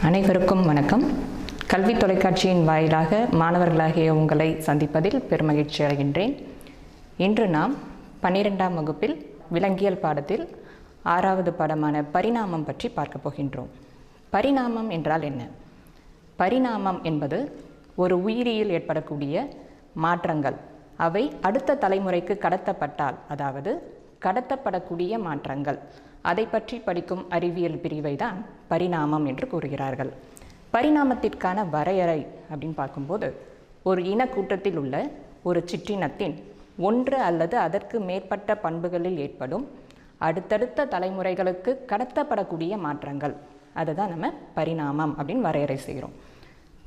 அனைவருக்கும் வணக்கம். கல்வி தொலைக்காட்சியின் வாயிலாக மாணவர்களாகிய உங்களை சந்திப்பதில் பெருமகிழ்ச்சி அடைகின்றேன். இன்று நாம் 12ஆம் வகுப்பில் விலங்கியல் பாடத்தில் 6வது பாடமான பரிணாமம் பற்றி பார்க்க போகின்றோம். பரிணாமம் என்றால் என்ன? பரிணாமம் என்பது ஒரு உயிரியில் ஏற்படக்கூடிய மாற்றங்கள். அவை அடுத்த தலைமுறைக்கு கடத்தப்பட்டால், அதாவது கடத்தப்படக்கூடிய மாற்றங்கள், அதை பற்றி படிக்கும் அறிவியல் பிரிவை தான் பரிணாமம் என்று கூறுகிறார்கள். பரிணாமத்திற்கான வரையறை அப்படின்னு பார்க்கும்போது, ஒரு இனக்கூட்டத்தில் உள்ள ஒரு சிற்றினத்தின் ஒன்று அல்லது அதற்கு மேற்பட்ட பண்புகளில் ஏற்படும் அடுத்தடுத்த தலைமுறைகளுக்கு கடத்தப்படக்கூடிய மாற்றங்கள், அதுதான் நம்ம பரிணாமம் அப்படின்னு வரையறை செய்கிறோம்.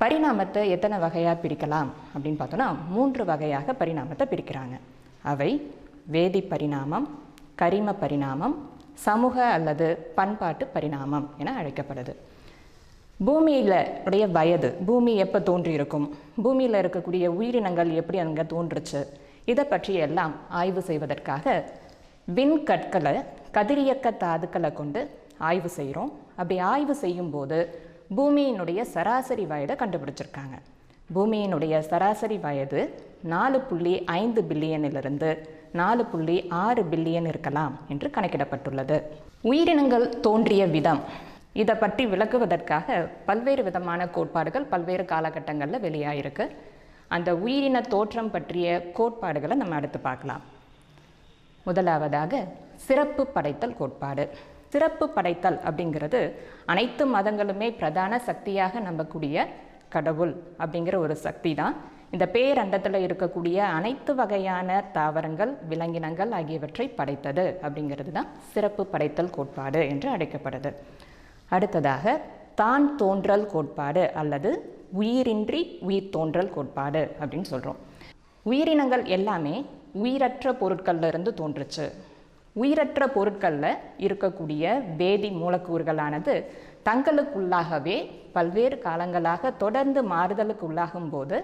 பரிணாமத்தை எத்தனை வகையாக பிரிக்கலாம் அப்படின்னு பார்த்தோன்னா 3 வகையாக பரிணாமத்தை பிரிக்கிறாங்க. அவை வேதி பரிணாமம், கரிம பரிணாமம், சமூக அல்லது பண்பாட்டு பரிணாமம் என அழைக்கப்படுது. பூமியில் உடைய வயது, பூமி எப்போ தோன்றியிருக்கும், பூமியில் இருக்கக்கூடிய உயிரினங்கள் எப்படி அங்கே தோன்றுச்சு, இதை பற்றி எல்லாம் ஆய்வு செய்வதற்காக விண்கற்களை, கதிரியக்க தாதுக்களை கொண்டு ஆய்வு செய்கிறோம். அப்படி ஆய்வு செய்யும்போது பூமியினுடைய சராசரி வயதை கண்டுபிடிச்சிருக்காங்க. பூமியினுடைய சராசரி வயது 4.5 பில்லியனிலிருந்து 4.6 பில்லியன் இருக்கலாம் என்று கணக்கிடப்பட்டுள்ளது. உயிரினங்கள் தோன்றிய விதம், இதை பற்றி விளக்குவதற்காக பல்வேறு விதமான கோட்பாடுகள் பல்வேறு காலகட்டங்களில் வெளியாயிருக்கு. அந்த உயிரின தோற்றம் பற்றிய கோட்பாடுகளை நம்ம அடுத்து பார்க்கலாம். முதலாவதாக சிறப்பு படைத்தல் கோட்பாடு. சிறப்பு படைத்தல் அப்படிங்கிறது அனைத்து மதங்களுமே பிரதான சக்தியாக நம்பக்கூடிய கடவுள் அப்படிங்கிற ஒரு சக்தி தான் இந்த பேரண்டத்தில் இருக்கக்கூடிய அனைத்து வகையான தாவரங்கள், விலங்கினங்கள் ஆகியவற்றை படைத்தது அப்படிங்கிறது தான் சிறப்பு படைத்தல் கோட்பாடு என்று அழைக்கப்படுது. அடுத்ததாக தான் தோன்றல் கோட்பாடு அல்லது உயிரின்றி உயிர் தோன்றல் கோட்பாடு அப்படின்னு சொல்கிறோம். உயிரினங்கள் எல்லாமே உயிரற்ற பொருட்கள்ல இருந்து தோன்றுச்சு. உயிரற்ற பொருட்களில் இருக்கக்கூடிய வேதி மூலக்கூறுகளானது தங்களுக்குள்ளாகவே பல்வேறு காலங்களாக தொடர்ந்து மாறுதலுக்கு உள்ளாகும் போது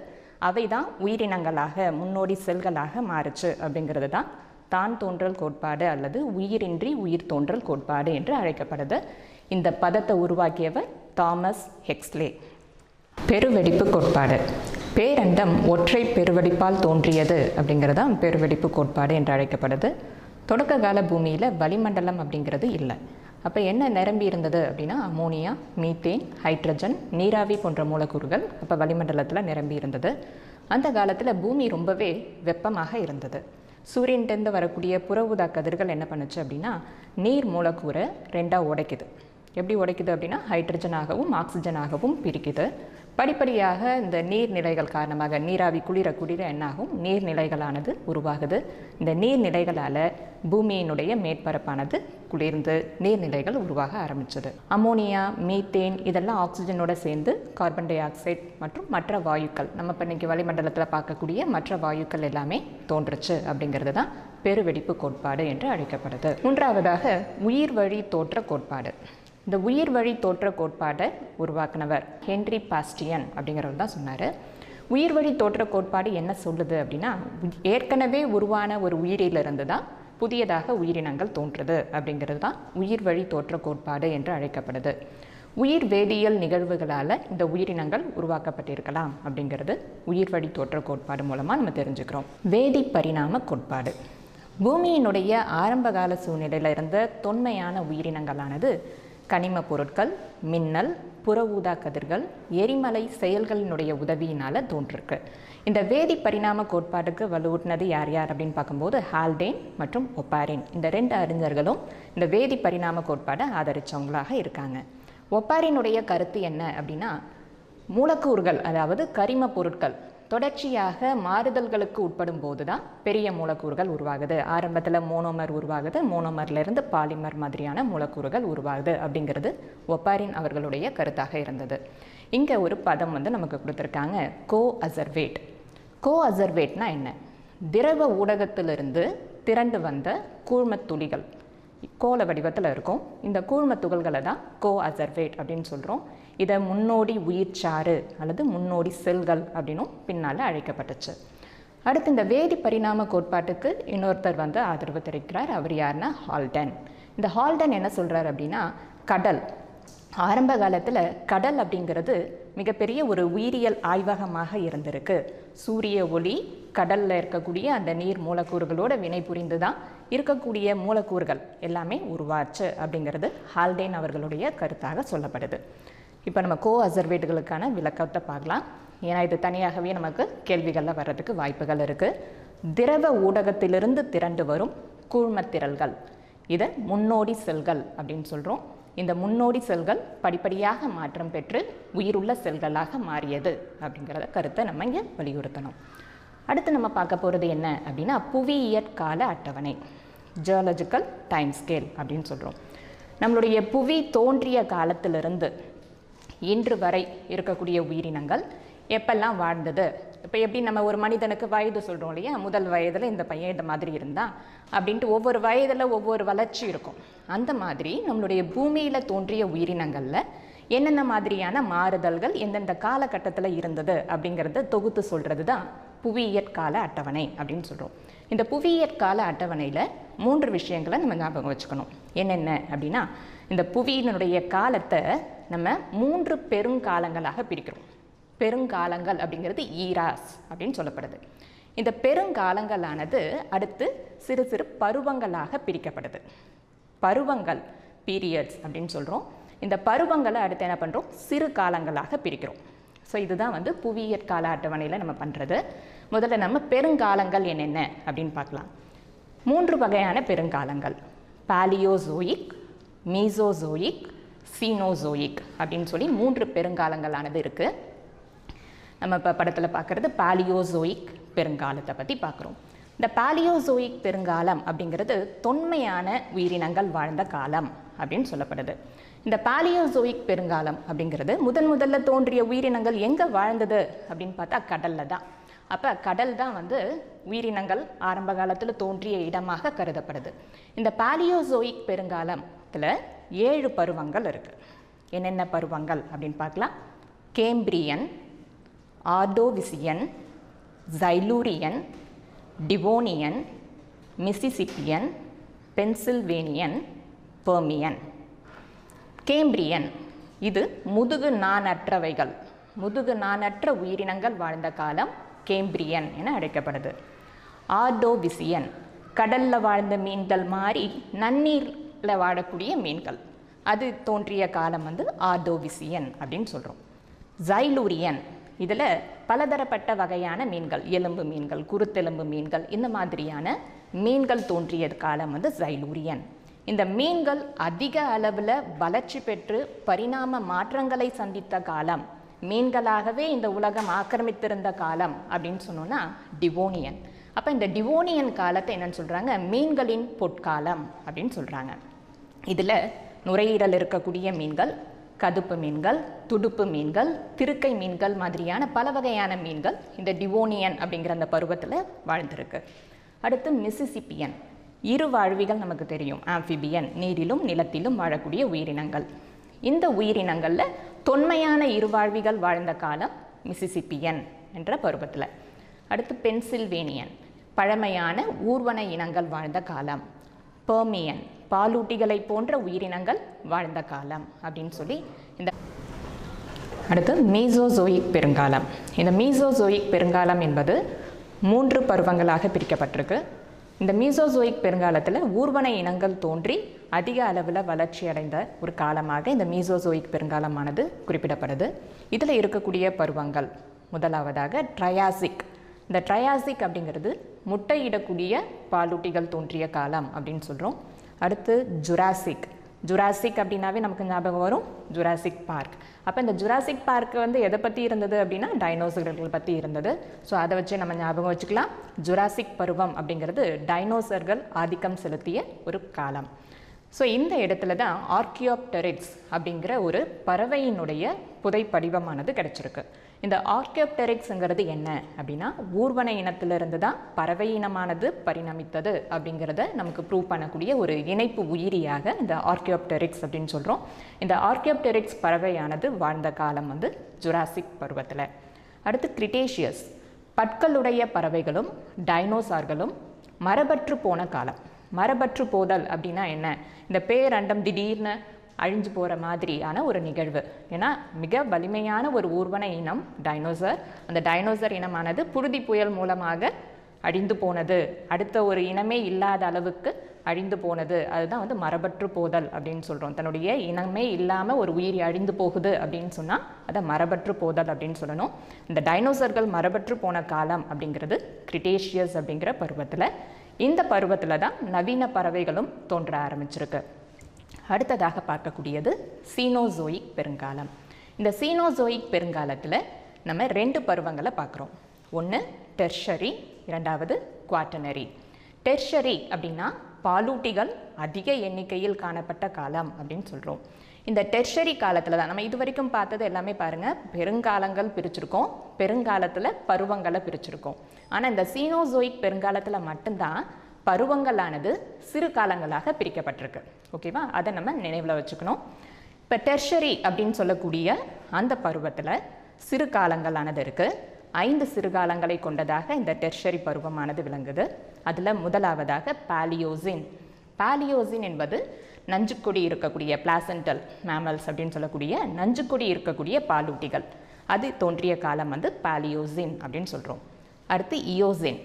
அவை தான் உயிரினங்களாக, முன்னோடி செல்களாக மாறுச்சு அப்படிங்கிறது தான் தான் தோன்றல் கோட்பாடு அல்லது உயிரின்றி உயிர் தோன்றல் கோட்பாடு என்று அழைக்கப்படுது. இந்த பதத்தை உருவாக்கியவர் தாமஸ் ஹெக்ஸ்லே. பெருவெடிப்பு கோட்பாடு. பேரண்டம் ஒற்றை பெருவெடிப்பால் தோன்றியது அப்படிங்கிறது தான் பெருவெடிப்பு கோட்பாடு என்று அழைக்கப்படுது. தொடக்க கால பூமியில் வளிமண்டலம் அப்படிங்கிறது இல்லை. அப்போ என்ன நிரம்பி இருந்தது அப்படின்னா அமோனியா, மீத்தேன், ஹைட்ரஜன், நீராவி போன்ற மூலக்கூறுகள் அப்போ வளிமண்டலத்தில் நிரம்பி இருந்தது. அந்த காலத்தில் பூமி ரொம்பவே வெப்பமாக இருந்தது. சூரியன்கிட்டேருந்து வரக்கூடிய புற ஊதா கதிர்கள் என்ன பண்ணுச்சு அப்படின்னா நீர் மூலக்கூறை 2ஆக உடைக்குது. எப்படி உடைக்குது அப்படின்னா ஹைட்ரஜனாகவும் ஆக்சிஜனாகவும் பிரிக்குது. படிப்படியாக இந்த நீர்நிலைகள் காரணமாக நீராவி குளிர குளிர என்னாகும், நீர்நிலைகளானது உருவாகுது. இந்த நீர்நிலைகளால் பூமியினுடைய மேற்பரப்பானது குளிர்ந்து நீர்நிலைகள் உருவாக ஆரம்பிச்சது. அமோனியா, மீத்தேன் இதெல்லாம் ஆக்சிஜனோட சேர்ந்து கார்பன் டை ஆக்சைடு மற்றும் மற்ற வாயுக்கள், நம்ம இப்போ இன்னைக்கு வளிமண்டலத்தில் பார்க்கக்கூடிய மற்ற வாயுக்கள் எல்லாமே தோன்றுச்சு அப்படிங்கிறது தான் பெருவெடிப்பு கோட்பாடு என்று அழைக்கப்படுது. மூன்றாவதாக உயிர் வழி தோற்ற கோட்பாடு. இந்த உயிர் வழி தோற்ற கோட்பாடை உருவாக்குனவர் ஹென்றி பாஸ்டியன் அப்படிங்கிறவர் தான் சொன்னார். உயிர் வழி தோற்ற கோட்பாடு என்ன சொல்லுது அப்படின்னா, ஏற்கனவே உருவான ஒரு உயிரிலிருந்து தான் புதியதாக உயிரினங்கள் தோன்றுது அப்படிங்கிறது தான் உயிர் வழி தோற்ற கோட்பாடு என்று அழைக்கப்படுது. உயிர் வேதியியல் நிகழ்வுகளால் இந்த உயிரினங்கள் உருவாக்கப்பட்டிருக்கலாம் அப்படிங்கிறது உயிர் வழி தோற்ற கோட்பாடு மூலமாக நம்ம தெரிஞ்சுக்கிறோம். வேதி பரிணாம கோட்பாடு. பூமியினுடைய ஆரம்பகால சூழ்நிலையில் இருந்த தொன்மையான உயிரினங்களானது கனிம பொருட்கள், மின்னல், புற ஊதா கதிர்கள், எரிமலை செயல்களினுடைய உதவியினால் தோன்றிருக்கு. இந்த வேதி பரிணாம கோட்பாட்டுக்கு வலுவூட்டினது யார் யார் அப்படின்னு பார்க்கும்போது ஹால்டேன் மற்றும் ஒப்பாரின், இந்த 2 அறிஞர்களும் இந்த வேதி பரிணாம கோட்பாடை ஆதரித்தவங்களாக இருக்காங்க. ஒப்பாரினுடைய கருத்து என்ன அப்படின்னா, மூலக்கூறுகள் அதாவது கரிம பொருட்கள் தொடர்ச்சியாக மாறுதல்களுக்கு உட்படும் போது தான் பெரிய மூலக்கூறுகள் உருவாகுது. ஆரம்பத்தில் மோனோமர் உருவாகுது, மோனோமர்லேருந்து பாலிமர் மாதிரியான மூலக்கூறுகள் உருவாகுது அப்படிங்கிறது ஒப்பாரின் அவர்களுடைய கருத்தாக இருந்தது. இங்கே ஒரு பதம் நமக்கு கொடுத்துருக்காங்க, கோ அசர்வேட். கோ அசர்வேட்னா என்ன? திரவ ஊடகத்திலிருந்து திரண்டு வந்த கூழ்மத்துளிகள் கோல வடிவத்தில் இருக்கும். இந்த கூழ்ம துகள்களை தான் கோ அசர்வேட் அப்படின்னு சொல்கிறோம். இதை முன்னோடி உயிர்ச்சாறு அல்லது முன்னோடி செல்கள் அப்படின்னும் பின்னால் அழைக்கப்பட்டுச்சு. அடுத்து இந்த வேதி பரிணாம கோட்பாட்டுக்கு இன்னொருத்தர் ஆதரவு தெரிவிக்கிறார். அவர் யாருன்னா ஹால்டன். இந்த ஹால்டன் என்ன சொல்கிறார் அப்படின்னா, கடல் ஆரம்ப காலத்தில் கடல் அப்படிங்கிறது மிகப்பெரிய ஒரு உயிரியல் ஆய்வகமாக இருந்திருக்கு. சூரிய ஒளி கடலில் இருக்கக்கூடிய அந்த நீர் மூலக்கூறுகளோட வினை புரிந்து தான் இருக்கக்கூடிய மூலக்கூறுகள் எல்லாமே உருவாச்சு அப்படிங்கிறது ஹால்டேன் அவர்களுடைய கருத்தாக சொல்லப்படுது. இப்போ நம்ம அசர்வேட்டுகளுக்கான விளக்கத்தை பார்க்கலாம். ஏன்னா இது தனியாகவே நமக்கு கேள்விகளில் வர்றதுக்கு வாய்ப்புகள் இருக்குது. திரவ ஊடகத்திலிருந்து திரண்டு வரும் கூழ்மத்திரள்கள், இதை முன்னோடி செல்கள் அப்படின்னு சொல்கிறோம். இந்த முன்னோடி செல்கள் படிப்படியாக மாற்றம் பெற்று உயிருள்ள செல்களாக மாறியது அப்படிங்கிறத கருத்தை நம்ம இங்கே வலியுறுத்தணும். அடுத்து நம்ம பார்க்க போகிறது என்ன அப்படின்னா புவியியற் கால அட்டவணை, ஜியாலஜிக்கல் டைம் ஸ்கேல் அப்படின்னு சொல்கிறோம். நம்மளுடைய புவி தோன்றிய காலத்திலிருந்து இன்று வரை இருக்கக்கூடிய உயிரினங்கள் எப்பெல்லாம் வாழ்ந்தது. இப்போ எப்படி நம்ம ஒரு மனிதனுக்கு வயது சொல்கிறோம் இல்லையா, முதல் வயதில் இந்த பையன் இந்த மாதிரி இருந்தால் அப்படின்ட்டு ஒவ்வொரு வயதில் ஒவ்வொரு வளர்ச்சி இருக்கும். அந்த மாதிரி நம்மளுடைய பூமியில் தோன்றிய உயிரினங்களில் என்னென்ன மாதிரியான மாறுதல்கள் எந்தெந்த காலகட்டத்தில் இருந்தது அப்படிங்கிறத தொகுத்து சொல்கிறது தான் புவியியற் கால அட்டவணை அப்படின்னு சொல்கிறோம். இந்த புவியியற் கால அட்டவணையில் 3 விஷயங்களை நம்ம ஞாபகம் வச்சுக்கணும். என்னென்ன அப்படின்னா, இந்த புவியினுடைய காலத்தை நம்ம 3 பெருங்காலங்களாக பிரிக்கிறோம். பெருங்காலங்கள் அப்படிங்கிறது ஈராஸ் அப்படின்னு சொல்லப்படுது. இந்த பெருங்காலங்களானது அடுத்து சிறு சிறு பருவங்களாக பிரிக்கப்படுது. பருவங்கள் பீரியட்ஸ் அப்படின்னு சொல்கிறோம். இந்த பருவங்களை அடுத்து என்ன பண்ணுறோம், சிறு காலங்களாக பிரிக்கிறோம். ஸோ இதுதான் வந்து புவியியற் கால அட்டவணையில் நம்ம பண்ணுறது. முதல்ல நம்ம பெருங்காலங்கள் என்னென்ன அப்படின்னு பார்க்கலாம். 3 வகையான பெருங்காலங்கள், பாலியோசோயிக், மீசோசோயிக், சீனோசோயிக் அப்படின்னு சொல்லி 3 பெருங்காலங்களானது இருக்குது. நம்ம இப்போ படத்தில் பார்க்குறது பாலியோசோயிக் பெருங்காலத்தை பற்றி பார்க்குறோம். இந்த பாலியோசோயிக் பெருங்காலம் அப்படிங்கிறது தொன்மையான உயிரினங்கள் வாழ்ந்த காலம் அப்படின்னு சொல்லப்படுது. இந்த பாலியோசோயிக் பெருங்காலம் அப்படிங்கிறது முதல்ல தோன்றிய உயிரினங்கள் எங்கே வாழ்ந்தது அப்படின்னு பார்த்தா கடலில் தான். அப்போ கடல் தான் வந்து உயிரினங்கள் ஆரம்ப காலத்தில் தோன்றிய இடமாக கருதப்படுது. இந்த பாலியோசோயிக் பெருங்காலத்தில் 7 பருவங்கள் இருக்குது. என்னென்ன பருவங்கள் அப்படின்னு பார்க்கலாம். Cambrian, Ordovician, Silurian, Devonian, Mississippian, Pennsylvanian, Permian. Cambrian இது முதுகு நாணற்றவைகள், முதுகு நாணற்ற உயிரினங்கள் வாழ்ந்த காலம் கேம்பிரியன் என அழைக்கப்படுது. ஆர்டோவிசியன் கடலில் வாழ்ந்த மீன்கள் மாறி நன்னீரில் வாழக்கூடிய மீன்கள், அது தோன்றிய காலம் வந்து ஆர்டோவிசியன் அப்படின்னு சொல்கிறோம். சைலூரியன் இதில் பலதரப்பட்ட வகையான மீன்கள், எலும்பு மீன்கள், குருத்தெலும்பு மீன்கள், இந்த மாதிரியான மீன்கள் தோன்றிய காலம் வந்து சைலூரியன். இந்த மீன்கள் அதிக அளவில் வளர்ச்சி பெற்று பரிணாம மாற்றங்களை சந்தித்த காலம், மீன்களாகவே இந்த உலகம் ஆக்கிரமித்திருந்த காலம் அப்படின்னு சொன்னோன்னா டிவோனியன். அப்போ இந்த டிவோனியன் காலத்தை என்னன்னு சொல்கிறாங்க, மீன்களின் பொற்காலம் அப்படின்னு சொல்கிறாங்க. இதில் நுரையீரல் இருக்கக்கூடிய மீன்கள், கதுப்பு மீன்கள், துடுப்பு மீன்கள், திருக்கை மீன்கள் மாதிரியான பல வகையான மீன்கள் இந்த டிவோனியன் அப்படிங்கிற அந்த பருவத்தில் வாழ்ந்திருக்கு. அடுத்து மிசிசிப்பியன், இருவாழ்விகள் நமக்கு தெரியும், ஆம்பிபியன் நீரிலும் நிலத்திலும் வாழக்கூடிய உயிரினங்கள். இந்த உயிரினங்களில் தொன்மையான இருவாழ்விகள் வாழ்ந்த காலம் மிசிசிப்பியன் என்ற பருவத்தில். அடுத்து பென்சில்வேனியன், பழமையான ஊர்வன இனங்கள் வாழ்ந்த காலம். பெர்மியன், பாலூட்டிகளை போன்ற உயிரினங்கள் வாழ்ந்த காலம் அப்படின்னு சொல்லி இந்த. அடுத்து மீசோசோயிக் பெருங்காலம். இந்த மீசோசோயிக் பெருங்காலம் என்பது 3 பருவங்களாக பிரிக்கப்பட்டிருக்கு. இந்த மீசோசோயிக் பெருங்காலத்தில் ஊர்வன இனங்கள் தோன்றி அதிக அளவில் வளர்ச்சி அடைந்த ஒரு காலமாக இந்த மீசோசோயிக் பெருங்காலமானது குறிப்பிடப்படுது. இதில் இருக்கக்கூடிய பருவங்கள், முதலாவதாக ட்ரையாசிக். இந்த ட்ரையாசிக் அப்படிங்கிறது முட்டையிடக்கூடிய பாலூட்டிகள் தோன்றிய காலம் அப்படின்னு சொல்கிறோம். அடுத்து ஜுராசிக். ஜுராசிக் அப்படின்னாவே நமக்கு ஞாபகம் வரும் ஜுராசிக் பார்க். அப்போ இந்த ஜுராசிக் பார்க் வந்து எதை பற்றி இருந்தது அப்படின்னா டைனோசர்கள் பற்றி இருந்தது. ஸோ அதை வச்சு நம்ம ஞாபகம் வச்சுக்கலாம். ஜுராசிக் பருவம் அப்படிங்கிறது டைனோசர்கள் ஆதிக்கம் செலுத்திய ஒரு காலம். ஸோ இந்த இடத்துல தான் ஆர்கியோப்டெரிக்ஸ் அப்படிங்கிற ஒரு பறவையினுடைய புதைப்படிவமானது கிடைச்சிருக்கு. இந்த ஆர்கியோப்டெரிக்ஸுங்கிறது என்ன அப்படின்னா, ஊர்வன இனத்திலிருந்து தான் பறவை இனமானது பரிணமித்தது அப்படிங்கிறத நமக்கு ப்ரூவ் பண்ணக்கூடிய ஒரு இணைப்பு உயிரியாக இந்த ஆர்கியோப்டெரிக்ஸ் அப்படின்னு சொல்கிறோம். இந்த ஆர்கியோப்டெரிக்ஸ் பறவையானது வாழ்ந்த காலம் வந்து ஜுராசிக் பருவத்தில். அடுத்து கிரிட்டேஷியஸ், பற்களுடைய பறவைகளும் டைனோசார்களும் மரபற்று போன காலம். மரபற்று போதல் அப்படின்னா என்ன, இந்த பேரண்டம் திடீர்னு அழிஞ்சு போகிற மாதிரியான ஒரு நிகழ்வு. ஏன்னா மிக வலிமையான ஒரு ஊர்வன இனம் டைனோசர். அந்த டைனோசர் இனமானது புழுதி புயல் மூலமாக அழிந்து போனது, அடுத்த ஒரு இனமே இல்லாத அளவுக்கு அழிந்து போனது. அதுதான் வந்து மரபற்று போதல் அப்படின்னு சொல்கிறோம். தன்னுடைய இனமே இல்லாமல் ஒரு உயிரி அழிந்து போகுது அப்படின்னு சொன்னால் அதை மரபற்று போதல் அப்படின்னு சொல்லணும். இந்த டைனோசர்கள் மரபற்று போன காலம் அப்படிங்கிறது கிரிட்டேஷியஸ் அப்படிங்கிற பருவத்தில். இந்த பருவத்தில் தான் நவீன பறவைகளும் தோன்ற ஆரம்பிச்சிருக்கு. அடுத்ததாக பார்க்கக்கூடியது சீனோசோயிக் பெருங்காலம். இந்த சீனோசோயிக் பெருங்காலத்தில் நம்ம 2 பருவங்களை பார்க்குறோம். ஒன்று டெர்ஷரி, இரண்டாவது குவாட்டர்னரி. டெர்ஷரி அப்படின்னா பாலூட்டிகள் அதிக எண்ணிக்கையில் காணப்பட்ட காலம் அப்படின்னு சொல்கிறோம். இந்த டெர்ஷரி காலத்தில் தான் நம்ம இது வரைக்கும் பார்த்தது எல்லாமே பாருங்கள், பெருங்காலங்கள் பிரிச்சிருக்கோம், பெருங்காலத்தில் பருவங்களை பிரிச்சிருக்கோம். ஆனால் இந்த சீனோசோயிக் பெருங்காலத்தில் மட்டும்தான் பருவங்களானது சிறு காலங்களாக பிரிக்கப்பட்டிருக்கு. ஓகேவா? அதை நம்ம நினைவில் வச்சுக்கணும். இப்போ டெர்ஷரி அப்படின்னு சொல்லக்கூடிய அந்த பருவத்தில் சிறு காலங்களானது இருக்குது. 5 சிறுகாலங்களை கொண்டதாக இந்த டெர்ஷரி பருவமானது விளங்குது. அதில் முதலாவதாக பாலியோசின். பாலியோசின் என்பது நஞ்சுக்கொடி இருக்கக்கூடிய பிளாசென்டல் மேமல்ஸ் அப்படின்னு சொல்லக்கூடிய நஞ்சுக்கொடி இருக்கக்கூடிய பாலூட்டிகள், அது தோன்றிய காலம் வந்து பாலியோசின் அப்படின்னு சொல்கிறோம். அடுத்து இயோசின்,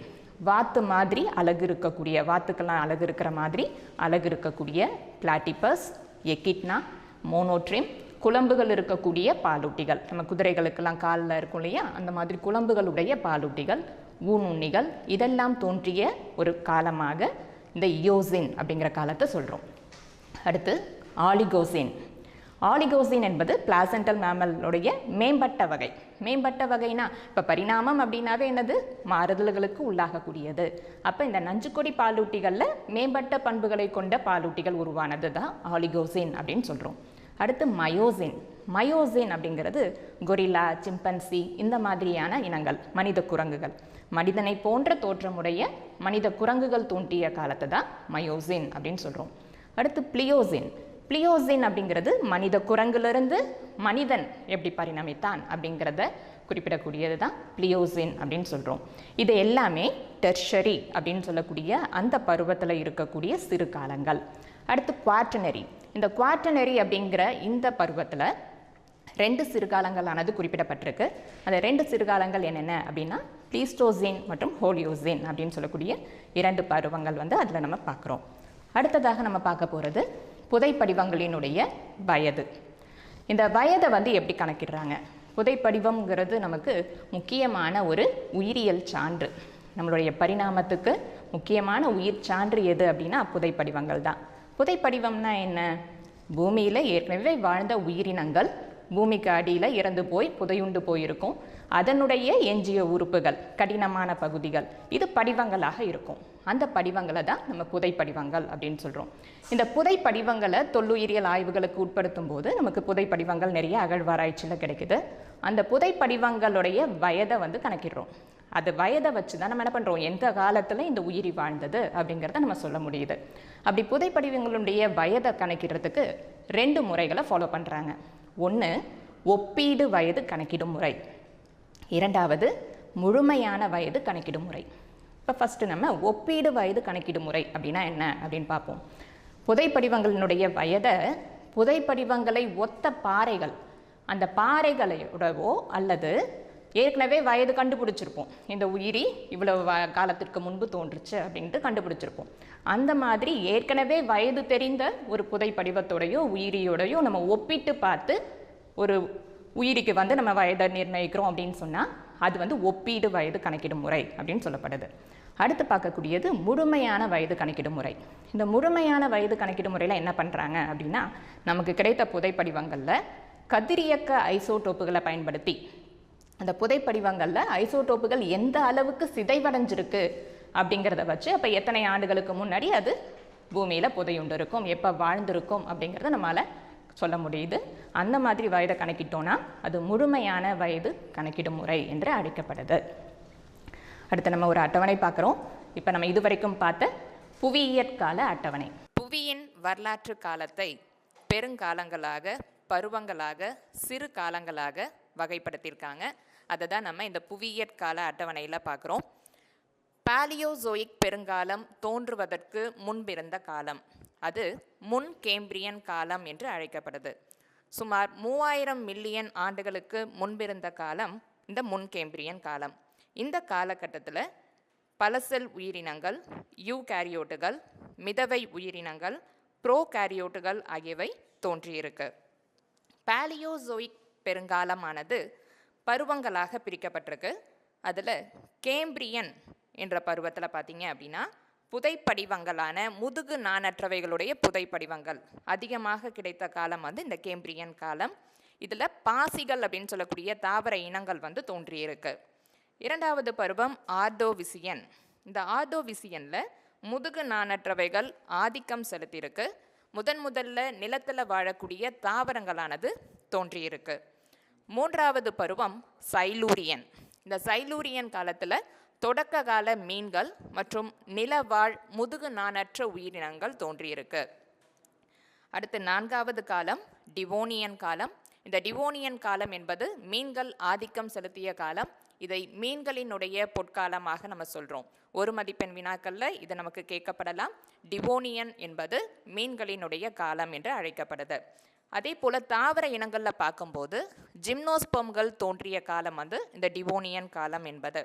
வாத்து மாதிரி அழகு இருக்கக்கூடிய, வாத்துக்கெல்லாம் அழகு இருக்கிற மாதிரி அழகு இருக்கக்கூடிய பிளாட்டிபஸ், எக்கிட்னா, மோனோட்ரிம், குழம்புகள் இருக்கக்கூடிய பாலூட்டிகள். நம்ம குதிரைகளுக்கெல்லாம் காலில் இருக்கும் இல்லையா, அந்த மாதிரி குழம்புகளுடைய பாலூட்டிகள், ஊனுண்ணிகள், இதெல்லாம் தோன்றிய ஒரு காலமாக இந்த இயோசின் அப்படிங்கிற காலத்தை சொல்கிறோம். அடுத்து ஆலிகோசின். ஆலிகோசின் என்பது பிளாசென்டல் மேமலுடைய மேம்பட்ட வகை. மேம்பட்ட வகைனா இப்போ பரிணாமம் அப்படின்னாவே என்னது, மாறுதல்களுக்கு உள்ளாகக்கூடியது. அப்போ இந்த நஞ்சுக்கொடி பாலூட்டிகளில் மேம்பட்ட பண்புகளை கொண்ட பாலூட்டிகள் உருவானது தான் ஆலிகோசின் அப்படின்னு சொல்கிறோம். அடுத்து மயோசின். மயோசின் அப்படிங்கிறது கொரில்லா, சிம்பன்சி இந்த மாதிரியான இனங்கள், மனித குரங்குகள், மனிதனை போன்ற தோற்றமுடைய மனித குரங்குகள் தோன்றிய காலத்தை தான் மயோசின் அப்படின்னு சொல்கிறோம். அடுத்து பிளியோசின். பிளியோசின் அப்படிங்கிறது மனித குரங்கிலிருந்து மனிதன் எப்படி பரிணமித்தான் அப்படிங்கிறத குறிப்பிடக்கூடியது தான் பிளியோசின் அப்படின்னு சொல்கிறோம். இது எல்லாமே டெர்ஷரி அப்படின்னு சொல்லக்கூடிய அந்த பருவத்தில் இருக்கக்கூடிய சிறு காலங்கள். அடுத்து குவாட்டர்னரி. இந்த குவாட்டர்னரி அப்படிங்கிற இந்த பருவத்தில் 2 சிறுகாலங்களானது குறிப்பிடப்பட்டிருக்கு. அந்த 2 சிறுகாலங்கள் என்னென்ன அப்படின்னா ப்ளீஸ்டோசின் மற்றும் ஹோலியோசின் அப்படின்னு சொல்லக்கூடிய 2 பருவங்கள் வந்து அதில் நம்ம பார்க்குறோம். அடுத்ததாக நம்ம பார்க்க போகிறது புதைப்படிவங்களினுடைய வயது. இந்த வயதை வந்து எப்படி கணக்கிடுறாங்க? புதைப்படிவம்ங்கிறது நமக்கு முக்கியமான ஒரு உயிரியல் சான்று. நம்மளுடைய பரிணாமத்துக்கு முக்கியமான உயிர் சான்று எது அப்படின்னா புதைப்படிவங்கள் தான். புதைப்படிவம்னா என்ன? பூமியில் ஏற்கனவே வாழ்ந்த உயிரினங்கள் பூமிக்கு அடியில் இறந்து போய் புதையுண்டு போயிருக்கும். அதனுடைய எஞ்சிய உறுப்புகள், கடினமான பகுதிகள், இது படிவங்களாக இருக்கும். அந்த படிவங்களை தான் நம்ம புதைப்படிவங்கள் அப்படின்னு சொல்கிறோம். இந்த புதைப்படிவங்களை தொல்லுயிரியல் ஆய்வுகளுக்கு உட்படுத்தும் போது நமக்கு புதைப்படிவங்கள் நிறைய அகழ்வாராய்ச்சியில் கிடைக்குது. அந்த புதைப்படிவங்களுடைய வயதை வந்து கணக்கிடுறோம். அது வயதை வச்சு தான் நம்ம என்ன பண்ணுறோம், எந்த காலத்தில் இந்த உயிரி வாழ்ந்தது அப்படிங்கிறத நம்ம சொல்ல முடியுது. அப்படி புதைப்படிவங்களுடைய வயதை கணக்கிடுறதுக்கு 2 முறைகளை ஃபாலோ பண்ணுறாங்க. ஒன்று ஒப்பீடு வயது கணக்கிடும் முறை, இரண்டாவது முழுமையான வயது கணக்கிடும் முறை. இப்போ ஃபஸ்ட்டு நம்ம ஒப்பீடு வயது கணக்கிடும் முறை அப்படின்னா என்ன அப்படின்னு பார்ப்போம். புதைப்படிவங்களினுடைய வயதை புதைப்படிவங்களை ஒத்த பாறைகள், அந்த பாறைகளோடவோ அல்லது ஏற்கனவே வயது கண்டுபிடிச்சிருப்போம், இந்த உயிரி இவ்வளவு காலத்திற்கு முன்பு தோன்றுச்சு அப்படின்ட்டு கண்டுபிடிச்சிருப்போம். அந்த மாதிரி ஏற்கனவே வயது தெரிந்த ஒரு புதைப்படிவத்தோடையோ உயிரியோடையோ நம்ம ஒப்பிட்டு பார்த்து ஒரு உயிரிக்கு வந்து நம்ம வயதை நிர்ணயிக்கிறோம் அப்படின்னு சொன்னால் அது வந்து ஒப்பீடு வயது கணக்கிடும் முறை அப்படின்னு சொல்லப்படுது. அடுத்து பார்க்கக்கூடியது முழுமையான வயது கணக்கிடும் முறை. இந்த முழுமையான வயது கணக்கிடும் முறையில் என்ன பண்ணுறாங்க அப்படின்னா, நமக்கு கிடைத்த புதைப்படிவங்களில் கதிரியக்க ஐசோடோப்புகளை பயன்படுத்தி அந்த புதைப்படிவங்களில் ஐசோடோப்புகள் எந்த அளவுக்கு சிதைவடைஞ்சிருக்கு அப்படிங்கிறத வச்சு அப்போ எத்தனை ஆண்டுகளுக்கு முன்னாடி அது பூமியில் புதையுண்டு இருக்கும், எப்போ வாழ்ந்திருக்கும் அப்படிங்கிறத நம்மளால் சொல்ல முடியுது. அந்த மாதிரி வயதை கணக்கிட்டோன்னா அது முழுமையான வயது கணக்கிடும் முறை என்று அழைக்கப்படுது. அடுத்து நம்ம ஒரு அட்டவணை பார்க்குறோம். இப்போ நம்ம இதுவரைக்கும் பார்த்த புவியியற்கால அட்டவணை. புவியின் வரலாற்று காலத்தை பெருங்காலங்களாக, பருவங்களாக, சிறு காலங்களாக வகைப்படுத்தியிருக்காங்க. அதை தான் நம்ம இந்த புவியியற்கால அட்டவணையில் பார்க்குறோம். பாலியோசோயிக் பெருங்காலம் தோன்றுவதற்கு முன்பிருந்த காலம், அது முன் கேம்பிரியன் காலம் என்று அழைக்கப்படுது. சுமார் 3000 மில்லியன் ஆண்டுகளுக்கு முன்பிருந்த காலம் இந்த முன் கேம்பிரியன் காலம். இந்த காலகட்டத்தில் பல செல் உயிரினங்கள், யூகேரியோட்டுகள், மிதவை உயிரினங்கள், ப்ரோகேரியோட்டுகள் ஆகியவை தோன்றியிருக்கு. பாலியோசோயிக் பெருங்காலமானது பருவங்களாக பிரிக்கப்பட்டிருக்கு. அதில் கேம்பிரியன் என்ற பருவத்தில் பார்த்தீங்க அப்படின்னா புதைப்படிவங்களான முதுகு நாணற்றவைகளுடைய புதைப்படிவங்கள் அதிகமாக கிடைத்த காலம் வந்து இந்த கேம்பிரியன் காலம். இதில் பாசிகள் அப்படின்னு சொல்லக்கூடிய தாவர இனங்கள் வந்து தோன்றியிருக்கு. இரண்டாவது பருவம் ஆர்டோவிசியன். இந்த ஆர்டோவிசியனில் முதுகு நாணற்றவைகள் ஆதிக்கம் செலுத்தியிருக்கு. முதல்ல நிலத்தில் வாழக்கூடிய தாவரங்களானது தோன்றியிருக்கு. மூன்றாவது பருவம் சைலூரியன். இந்த சைலூரியன் காலத்தில் தொடக்க கால மீன்கள் மற்றும் நிலவாழ் முதுகு நாணற்ற உயிரினங்கள் தோன்றியிருக்கு. அடுத்து நான்காவது காலம் டிவோனியன் காலம். இந்த டிவோனியன் காலம் என்பது மீன்கள் ஆதிக்கம் செலுத்திய காலம். இதை மீன்களினுடைய பொற்காலமாக நம்ம சொல்கிறோம். ஒரு மதிப்பெண் வினாக்களில் இது நமக்கு கேட்கப்படலாம். டிவோனியன் என்பது மீன்களினுடைய காலம் என்று அழைக்கப்படுது. அதே போல் தாவர இனங்களில் பார்க்கும்போது ஜிம்னோஸ்பெர்ம்கள் தோன்றிய காலம் வந்து இந்த டிவோனியன் காலம் என்பது.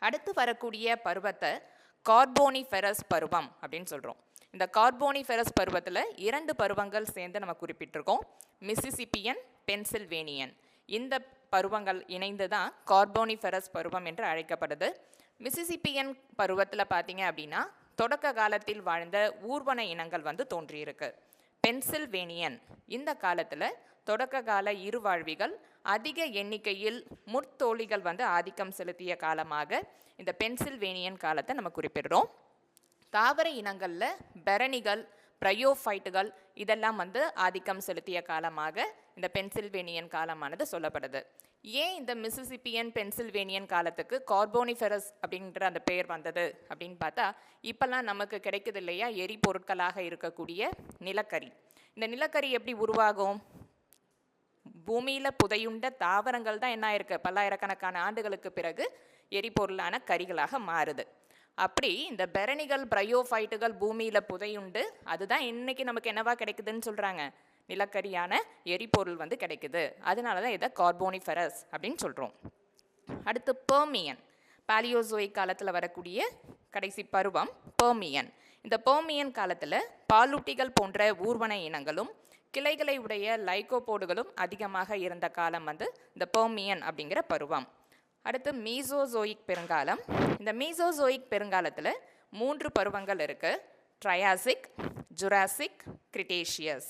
அடுத்து வரக்கூடிய பருவத்தை கார்போனிஃபெரஸ் பருவம் அப்படின்னு சொல்கிறோம். இந்த கார்போனிஃபெரஸ் பருவத்தில் 2 பருவங்கள் சேர்ந்து நம்ம குறிப்பிட்டிருக்கோம். Mississippian, Pennsylvanian. இந்த பருவங்கள் இணைந்து தான் கார்போனிஃபெரஸ் பருவம் என்று அழைக்கப்படுது. மிசிசிப்பியன் பருவத்தில் பார்த்தீங்க அப்படின்னா தொடக்க காலத்தில் வாழ்ந்த ஊர்வன இனங்கள் வந்து தோன்றியிருக்கு. பென்சில்வேனியன் இந்த காலத்தில் தொடக்க கால இருவாழ்விகள் அதிக எண்ணிக்கையில் முற்தோழிகள் வந்து ஆதிக்கம் செலுத்திய காலமாக இந்த பென்சில்வேனியன் காலத்தை நம்ம குறிப்பிடுறோம். தாவர இனங்களில் பெரணிகள், பிரயோஃபைட்டுகள் இதெல்லாம் வந்து ஆதிக்கம் செலுத்திய காலமாக இந்த பென்சில்வேனியன் காலமானது சொல்லப்படுது. ஏன் இந்த மிசிசிப்பியன் பென்சில்வேனியன் காலத்துக்கு கார்போனிஃபெரஸ் அப்படின்ற அந்த பெயர் வந்தது அப்படின்னு பார்த்தா, இப்போல்லாம் நமக்கு கிடைக்குது இல்லையா எரிபொருட்களாக இருக்கக்கூடிய நிலக்கரி. இந்த நிலக்கரி எப்படி உருவாகும்? பூமியில் புதையுண்ட தாவரங்கள் தான் என்ன ஆயிருக்கு, பல்லாயிரக்கணக்கான ஆண்டுகளுக்கு பிறகு எரிபொருளான கரிகளாக மாறுது. அப்படி இந்த பெரணிகள், பிரயோஃபைட்டுகள் பூமியில் புதையுண்டு அதுதான் இன்னைக்கு நமக்கு என்னவா கிடைக்குதுன்னு சொல்கிறாங்க, நிலக்கரியான எரிபொருள் வந்து கிடைக்குது. அதனால தான் இதை கார்போனிஃபெரஸ் அப்படின்னு சொல்கிறோம். அடுத்து பெர்மியன். பாலியோசோயிக் காலத்தில் வரக்கூடிய கடைசி பருவம் பெர்மியன். இந்த பெர்மியன் காலத்தில் பாலூட்டிகள் போன்ற ஊர்வன இனங்களும் கிளைகளை உடைய லைகோபோடுகளும் அதிகமாக இருந்த காலம் வந்து இந்த பெர்மியன் அப்படிங்கிற பருவம். அடுத்து மீசோசோயிக் பெருங்காலம். இந்த மீசோசோயிக் பெருங்காலத்தில் 3 பருவங்கள் இருக்குது. Triassic, Jurassic, Cretaceous.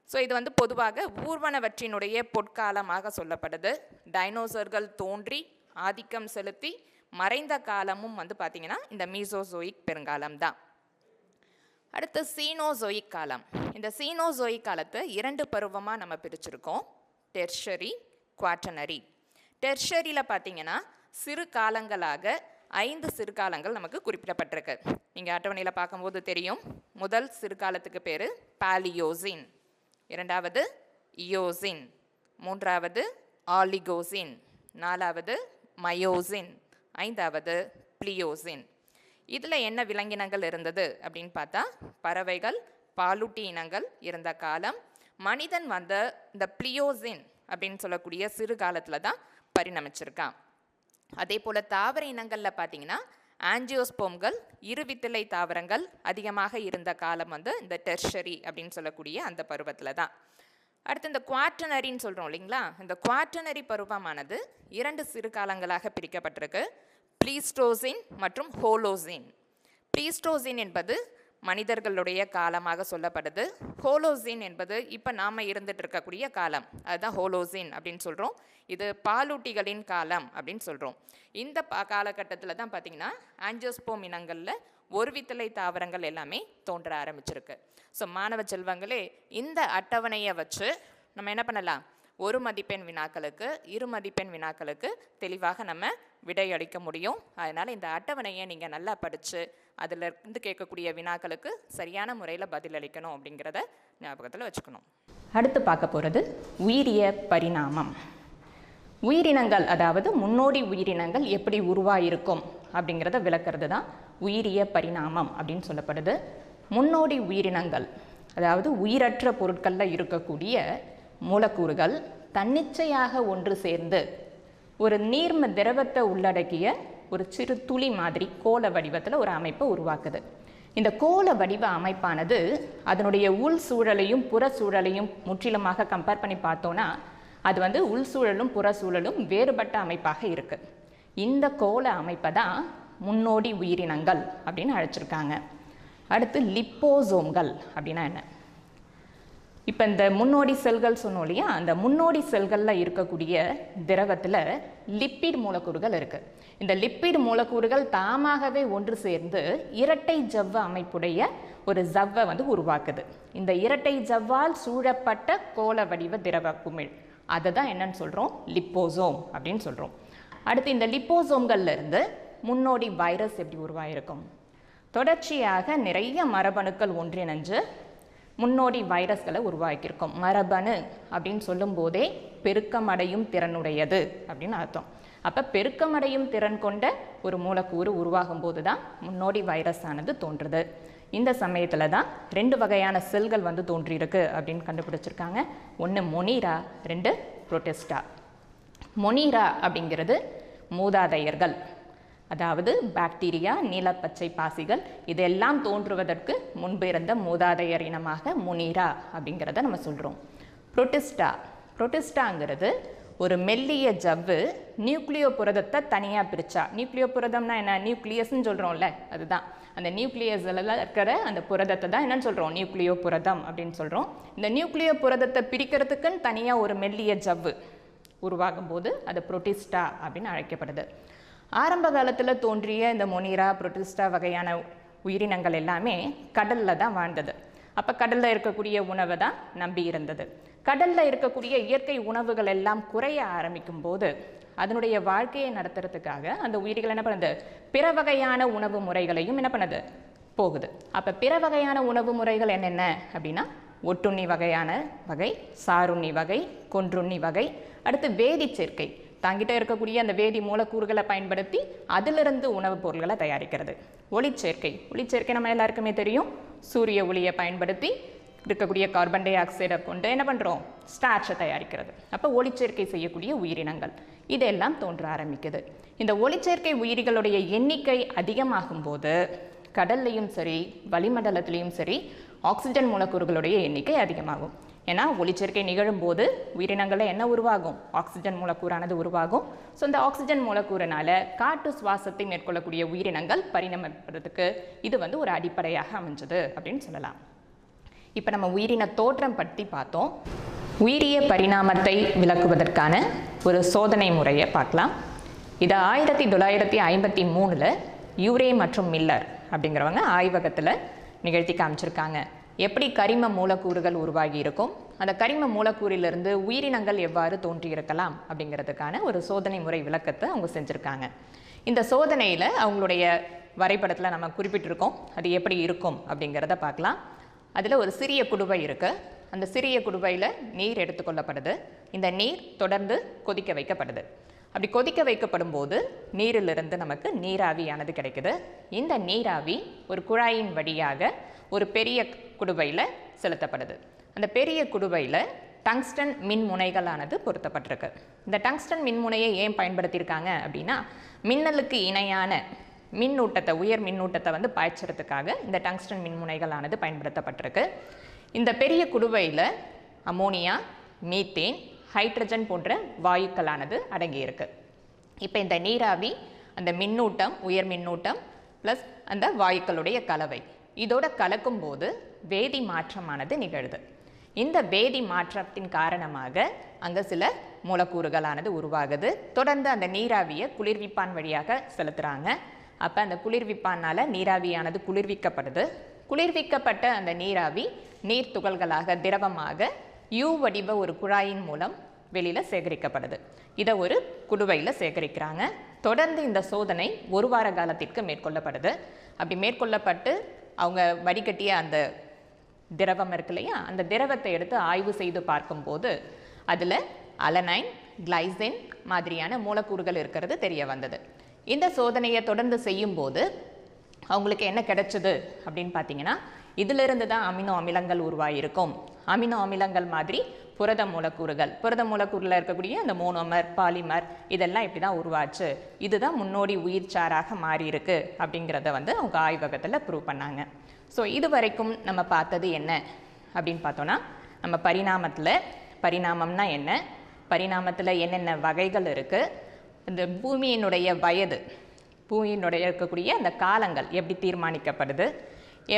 ஸோ இது வந்து பொதுவாக ஊர்வனவற்றினுடைய பொற்காலமாக சொல்லப்படுது. டைனோசர்கள் தோன்றி ஆதிக்கம் செலுத்தி மறைந்த காலமும் வந்து பார்த்திங்கன்னா இந்த மீசோசோயிக் பெருங்காலம் தான். அடுத்து சீனோசோயிக் காலம். இந்த சீனோசோயிக் காலத்தை 2 பருவமாக நம்ம பிரிச்சிருக்கோம். Tertiary, quaternary. டெர்ஷரியில் பார்த்தீங்கன்னா சிறு காலங்களாக 5 சிறுகாலங்கள் நமக்கு குறிப்பிடப்பட்டிருக்கு. நீங்கள் அட்டவணையில் பார்க்கும்போது தெரியும். முதல் சிறுகாலத்துக்கு பேர் பாலியோசின், இரண்டாவது இயோசின், மூன்றாவது ஆலிகோசின், நாலாவது மயோசின், ஐந்தாவது பிளியோசின். இதில் என்ன விலங்கினங்கள் இருந்தது அப்படின்னு பார்த்தா பறவைகள், பாலூட்டி இனங்கள் இருந்த காலம். மனிதன் வந்த இந்த பிளியோசின் அப்படின்னு சொல்லக்கூடிய சிறு காலத்தில் தான் பரிணமிச்சிருக்கான். அதே போல் தாவர இனங்களில் பார்த்தீங்கன்னா ஆஞ்சியோஸ்போம்கள், இருவித்திலை தாவரங்கள் அதிகமாக இருந்த காலம் வந்து இந்த டெர்ஷரி அப்படின்னு சொல்லக்கூடிய அந்த பருவத்தில் தான். அடுத்து இந்த குவாட்டர்னரின்னு சொல்கிறோம் இல்லைங்களா, இந்த குவாட்டர்னரி பருவமானது 2 சிறு காலங்களாக பிரிக்கப்பட்டிருக்கு. ப்ளீஸ்டோசின் மற்றும் ஹோலோசின். ப்ளீஸ்டோசின் என்பது மனிதர்களுடைய காலமாக சொல்லப்படுது. ஹோலோசின் என்பது இப்போ நாம் இருந்துட்டு இருக்கக்கூடிய காலம், அதுதான் ஹோலோசின் அப்படின்னு சொல்கிறோம். இது பாலூட்டிகளின் காலம் அப்படின்னு சொல்கிறோம். இந்த காலகட்டத்தில் தான் பார்த்திங்கன்னா ஆஞ்சியோஸ்போம் இனங்களில் ஒருவித்தலை தாவரங்கள் எல்லாமே தோன்ற ஆரம்பிச்சிருக்கு. ஸோ மாணவ செல்வங்களே, இந்த அட்டவணையை வச்சு நம்ம என்ன பண்ணலாம், 1 மதிப்பெண் வினாக்களுக்கு 2 மதிப்பெண் வினாக்களுக்கு தெளிவாக நம்ம விடையளிக்க முடியும். அதனால் இந்த அட்டவணையை நீங்கள் நல்லா படித்து அதில் இருந்து கேட்கக்கூடிய வினாக்களுக்கு சரியான முறையில் பதிலளிக்கணும் அப்படிங்கிறத ஞாபகத்தில் வச்சுக்கணும். அடுத்து பார்க்க போகிறது உயிரிய பரிணாமம். உயிரினங்கள், அதாவது முன்னோடி உயிரினங்கள் எப்படி உருவாயிருக்கும் அப்படிங்கிறத விளக்கிறது தான் உயிரிய பரிணாமம் அப்படின்னு சொல்லப்படுது. முன்னோடி உயிரினங்கள், அதாவது உயிரற்ற பொருட்களில் இருக்கக்கூடிய மூலக்கூறுகள் தன்னிச்சையாக ஒன்று சேர்ந்து ஒரு நீர்ம திரவத்தை உள்ளடக்கிய ஒரு சிறு துளி மாதிரி கோள வடிவத்தில் ஒரு அமைப்பை உருவாக்குது. இந்த கோள வடிவ அமைப்பானது அதனுடைய உள் சூழலையும் புற சூழலையும் முற்றிலுமாக கம்பேர் பண்ணி பார்த்தோன்னா அது உள் சூழலும் புற சூழலும் வேறுபட்ட அமைப்பாக இருக்குது. இந்த கோள அமைப்பை தான் முன்னோடி உயிரினங்கள் அப்படின்னு அழைச்சிருக்காங்க. அடுத்து லிப்போசோம்கள் அப்படின்னா என்ன? இப்போ இந்த முன்னோடி செல்கள் சொன்னோம் இல்லையா, அந்த முன்னோடி செல்களில் இருக்கக்கூடிய திரவத்தில் லிப்பிட் மூலக்கூறுகள் இருக்குது. இந்த லிப்பிட் மூலக்கூறுகள் தாமாகவே ஒன்று சேர்ந்து இரட்டை ஜவ்வ அமைப்புடைய ஒரு ஜவ்வை உருவாக்குது. இந்த இரட்டை ஜவ்வால் சூழப்பட்ட கோள வடிவ திரவ குமிழ், அதை தான் என்னன்னு சொல்கிறோம்? லிப்போசோம் அப்படின்னு சொல்கிறோம். அடுத்து இந்த லிப்போசோம்கள்ல இருந்து முன்னோடி வைரஸ் எப்படி உருவாயிருக்கும்? தொடர்ச்சியாக நிறைய மரபணுக்கள் ஒன்றிணைஞ்சு முன்னோடி வைரஸ்களை உருவாக்கியிருக்கோம். மரபணு அப்படின்னு சொல்லும் போதே பெருக்கமடையும் திறனுடையது அப்படின்னு அர்த்தம். அப்போ பெருக்கமடையும் திறன் கொண்ட ஒரு மூலக்கூறு உருவாகும் போது தான் முன்னோடி வைரஸ் ஆனது தோன்றுது. இந்த சமயத்தில் தான் 2 வகையான செல்கள் தோன்றியிருக்கு அப்படின்னு கண்டுபிடிச்சிருக்காங்க. ஒன்று மொனீரா, 2 புரோட்டிஸ்டா. மொனீரா அப்படிங்கிறது மூதாதையர்கள், அதாவது பாக்டீரியா, நீலப்பச்சை பாசிகள் இதெல்லாம் தோன்றுவதற்கு முன்பு இருந்த மூதாதையர் இனமாக மொனீரா அப்படிங்கிறத நம்ம சொல்கிறோம். புரோட்டிஸ்டாங்கிறது ஒரு மெல்லிய ஜவ்வு நியூக்ளியோ புரதத்தை தனியாக பிரித்தா. நியூக்ளியோ புரதம்னா என்ன? நியூக்ளியஸ்ன்னு சொல்கிறோம்ல, அதுதான். அந்த நியூக்ளியஸில் இருக்கிற அந்த புரதத்தை தான் என்னன்னு சொல்கிறோம்? நியூக்ளியோ புரதம் அப்படின்னு சொல்கிறோம். இந்த நியூக்ளியோ புரதத்தை பிரிக்கிறதுக்குன்னு தனியாக ஒரு மெல்லிய ஜவ்வு உருவாகும் போது அது புரோட்டிஸ்டா அப்படின்னு அழைக்கப்படுது. ஆரம்ப காலத்தில் தோன்றிய இந்த மொனீரா, புரோட்டிஸ்டா வகையான உயிரினங்கள் எல்லாமே கடலில் தான் வாழ்ந்தது. அப்போ கடலில் இருக்கக்கூடிய உணவை தான் நம்பி இருந்தது. கடலில் இருக்கக்கூடிய இயற்கை உணவுகள் எல்லாம் குறைய ஆரம்பிக்கும் போது அதனுடைய வாழ்க்கையை நடத்துறதுக்காக அந்த உயிரிகள் என்ன பண்ணுது? பிற வகையான உணவு முறைகளையும் என்ன பண்ணுது? போகுது. அப்போ பிற வகையான உணவு முறைகள் என்னென்ன அப்படின்னா ஒட்டுண்ணி வகையான வகை, சாருண்ணி வகை, கொன்றுண்ணி வகை. அடுத்து வேதி சேர்க்கை, தாங்கிட்ட இருக்கக்கூடிய அந்த வேதி மூலக்கூறுகளை பயன்படுத்தி அதிலிருந்து உணவுப் பொருட்களை தயாரிக்கிறது. ஒளிச்சேர்க்கை நம்ம எல்லாருக்குமே தெரியும். சூரிய ஒளியை பயன்படுத்தி இருக்கக்கூடிய கார்பன் டை ஆக்சைடை கொண்டு என்ன பண்ணுறோம்? ஸ்டார்ச்சை தயாரிக்கிறது. அப்போ ஒளிச்சேர்க்கை செய்யக்கூடிய உயிரினங்கள் இதெல்லாம் தோன்ற ஆரம்பிக்குது. இந்த ஒளிச்சேர்க்கை உயிரிகளுடைய எண்ணிக்கை அதிகமாகும் போது கடல்லையும் சரி வளிமண்டலத்திலையும் சரி ஆக்சிஜன் மூலக்கூறுகளுடைய எண்ணிக்கை அதிகமாகும். ஏன்னா ஒளிச்சேர்க்கை நிகழும் போது உயிரினங்களில் என்ன உருவாகும்? ஆக்சிஜன் மூலக்கூறானது உருவாகும். ஸோ இந்த ஆக்சிஜன் மூலக்கூறினால காற்று சுவாசத்தை மேற்கொள்ளக்கூடிய உயிரினங்கள் பரிணமிப்பதற்கு இது ஒரு அடிப்படையாக அமைஞ்சது அப்படின்னு சொல்லலாம். இப்போ நம்ம உயிரின தோற்றம் பற்றி பார்த்தோம். உயிரிய பரிணாமத்தை விளக்குவதற்கான ஒரு சோதனை முறையை பார்க்கலாம். இதை 1953 யூரே மற்றும் மில்லர் அப்படிங்கிறவங்க ஆய்வகத்தில் நிகழ்த்தி காமிச்சிருக்காங்க. எப்படி கரிம மூலக்கூறுகள் உருவாகி இருக்கும், அந்த கரிம மூலக்கூறிலிருந்து உயிரினங்கள் எவ்வாறு தோன்றியிருக்கலாம் அப்படிங்கிறதுக்கான ஒரு சோதனை முறை விளக்கத்தை அவங்க செஞ்சுருக்காங்க. இந்த சோதனையில் அவங்களுடைய வரைபடத்தில் நம்ம குறிப்பிட்டிருக்கோம். அது எப்படி இருக்கும் அப்படிங்கிறத பார்க்கலாம். அதில் ஒரு சிறிய குடுவை இருக்குது. அந்த சிறிய குடுவையில் நீர் எடுத்துக்கொள்ளப்படுது. இந்த நீர் தொடர்ந்து கொதிக்க வைக்கப்படுது. அப்படி கொதிக்க வைக்கப்படும் போது நீரிலிருந்து நமக்கு நீராவியானது கிடைக்குது. இந்த நீராவி ஒரு குழாயின் வழியாக ஒரு பெரிய குடுவையில் செலுத்தப்படுது. அந்த பெரிய குடுவையில் டங்ஸ்டன் மின்முனைகளானது பொருத்தப்பட்டிருக்கு. இந்த டங்ஸ்டன் மின்முனையை ஏன் பயன்படுத்தியிருக்காங்க அப்படின்னா மின்னலுக்கு இணையான மின்னூட்டத்தை, உயர் மின்னூட்டத்தை பாய்ச்சறதுக்காக இந்த டங்ஸ்டன் மின்முனைகளானது பயன்படுத்தப்பட்டிருக்கு. இந்த பெரிய குடுவையில் அமோனியா, மீத்தேன், ஹைட்ரஜன் போன்ற வாயுக்களானது அடங்கியிருக்கு. இப்போ இந்த நீராவி, அந்த மின்னூட்டம், உயர் மின்னூட்டம் ப்ளஸ் அந்த வாயுக்களுடைய கலவை இதோட கலக்கும் போது வேதி மாற்றமானது நிகழுது. இந்த வேதி மாற்றத்தின் காரணமாக அங்கே சில மூலக்கூறுகளானது உருவாகுது. தொடர்ந்து அந்த நீராவியை குளிர்விப்பான் வழியாக செலுத்துகிறாங்க. அப்போ அந்த குளிர்விப்பானால் நீராவியானது குளிர்விக்கப்படுது. குளிர்விக்கப்பட்ட அந்த நீராவி நீர் துகள்களாக திரவமாக யூ வடிவ ஒரு குழாயின் மூலம் வெளியில் சேகரிக்கப்படுது. இதை ஒரு குடுவையில் சேகரிக்கிறாங்க. தொடர்ந்து இந்த சோதனை 1 வார காலத்திற்கு மேற்கொள்ளப்படுது. அப்படி மேற்கொள்ளப்பட்டு அவங்க வடிகட்டிய அந்த திரவம் இருக்கு இல்லையா, அந்த திரவத்தை எடுத்து ஆய்வு செய்து பார்க்கும்போது அதில் அலனைன், கிளைசின் மாதிரியான மூலக்கூறுகள் இருக்கிறது தெரிய வந்தது. இந்த சோதனையை தொடர்ந்து செய்யும்போது அவங்களுக்கு என்ன கிடைச்சது அப்படின்னு பார்த்தீங்கன்னா இதிலிருந்து தான் அமினோ அமிலங்கள் உருவாகியிருக்கும். அமினோ அமிலங்கள் மாதிரி புரத மூலக்கூறுகள், புரத மூலக்கூறில் இருக்கக்கூடிய அந்த மோனோமர், பாலிமர் இதெல்லாம் இப்படி தான் உருவாச்சு. இதுதான் முன்னோடி உயிர் சாராக மாறி இருக்கு அப்படிங்கிறத அவங்க ஆய்வகத்தில் ப்ரூவ் பண்ணாங்க. ஸோ இது வரைக்கும் நம்ம பார்த்தது என்ன அப்படின்னு பார்த்தோன்னா, நம்ம பரிணாமம்னா என்ன, பரிணாமத்தில் என்னென்ன வகைகள் இருக்குது, இந்த பூமியினுடைய வயது, பூமியினுடைய இருக்கக்கூடிய அந்த காலங்கள் எப்படி தீர்மானிக்கப்படுது,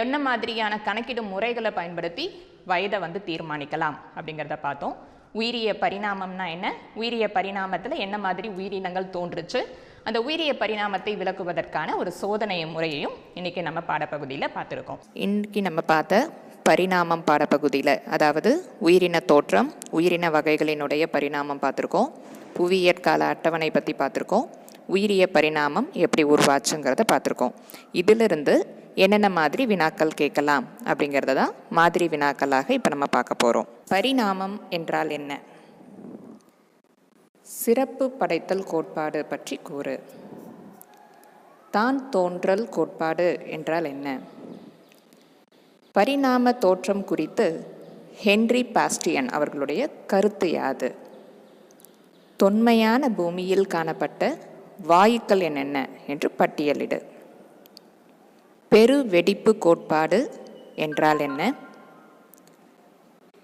என்ன மாதிரியான கணக்கிடும் முறைகளை பயன்படுத்தி வயதை தீர்மானிக்கலாம் அப்படிங்கிறத பார்த்தோம். உயிரிய பரிணாமம்னா என்ன, உயிரிய பரிணாமத்தில் என்ன மாதிரி உயிரினங்கள் தோன்றுச்சு, அந்த உயிரிய பரிணாமத்தை விளக்குவதற்கான ஒரு சோதனை முறையையும் இன்றைக்கி நம்ம பாடப்பகுதியில் பார்த்துருக்கோம். இன்றைக்கி நம்ம பார்த்த பரிணாமம் பாடப்பகுதியில், அதாவது உயிரின தோற்றம், உயிரின வகைகளினுடைய பரிணாமம் பார்த்துருக்கோம், புவியியற் கால அட்டவணை பற்றி பார்த்துருக்கோம், உயிரிய பரிணாமம் எப்படி உருவாச்சுங்கிறத பார்த்துருக்கோம். இதிலிருந்து என்னென்ன மாதிரி வினாக்கள் கேட்கலாம் அப்படிங்கிறத தான் மாதிரி வினாக்களாக இப்போ நம்ம பார்க்க போகிறோம். பரிணாமம் என்றால் என்ன? சிறப்பு படைத்தல் கோட்பாடு பற்றி கூறு. தான் தோன்றல் கோட்பாடு என்றால் என்ன? பரிணாம தோற்றம் குறித்து ஹென்றி பாஸ்டியன் அவர்களுடைய கருத்து யாது? தொன்மையான பூமியில் காணப்பட்ட வாயுக்கள் என்னென்ன என்று பட்டியலிடு. பெரு வெடிப்பு கோட்பாடு என்றால் என்ன?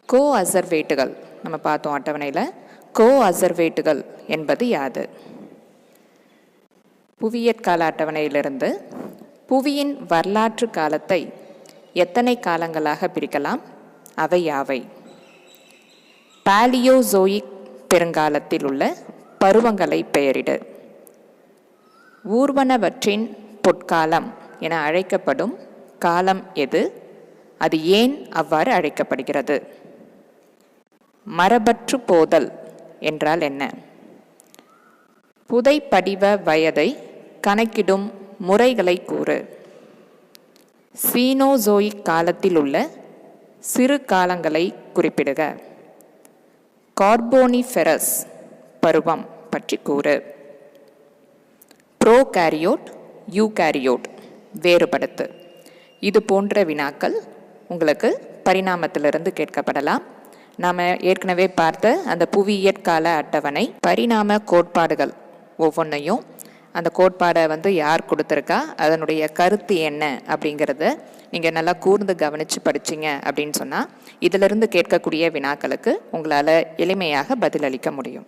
கோ அசர்வேட்டுகள் நம்ம பார்த்தோம் அட்டவணையில். கோ அசர்வேட்டுகள் என்பது யாது? புவியியற்கால அட்டவணையிலிருந்து புவியின் வரலாற்று காலத்தை எத்தனை காலங்களாக பிரிக்கலாம்? அவை யாவை? பாலியோசோயிக் பெருங்காலத்தில் உள்ள பருவங்களை பெயரிடு. ஊர்வனவற்றின் பொற்காலம் என அழைக்கப்படும் காலம் எது? அது ஏன் அவ்வாறு அழைக்கப்படுகிறது? மரபற்று போதல் என்றால் என்ன? புதைப்படிவ வயதை கணக்கிடும் முறைகளை கூறு. சீனோசோயிக் காலத்தில் உள்ள சிறு காலங்களை குறிப்பிடுக. கார்போனிஃபெரஸ் பருவம் பற்றி கூறு. Prokaryote, eukaryote வேறுபடுத்து. இது போன்ற வினாக்கள் உங்களுக்கு பரிணாமத்திலிருந்து கேட்கப்படலாம். நாம் ஏற்கனவே பார்த்த அந்த புவியியற்கால அட்டவணை பரிணாம கோட்பாடுகள் ஒவ்வொன்றையும், அந்த கோட்பாடை யார் கொடுத்துருக்கா, அதனுடைய கருத்து என்ன அப்படிங்கிறத நீங்கள் நல்லா கூர்ந்து கவனித்து படிச்சிங்க அப்படின்னு சொன்னால் இதிலிருந்து கேட்கக்கூடிய வினாக்களுக்கு உங்களால் எளிமையாக பதிலளிக்க முடியும்.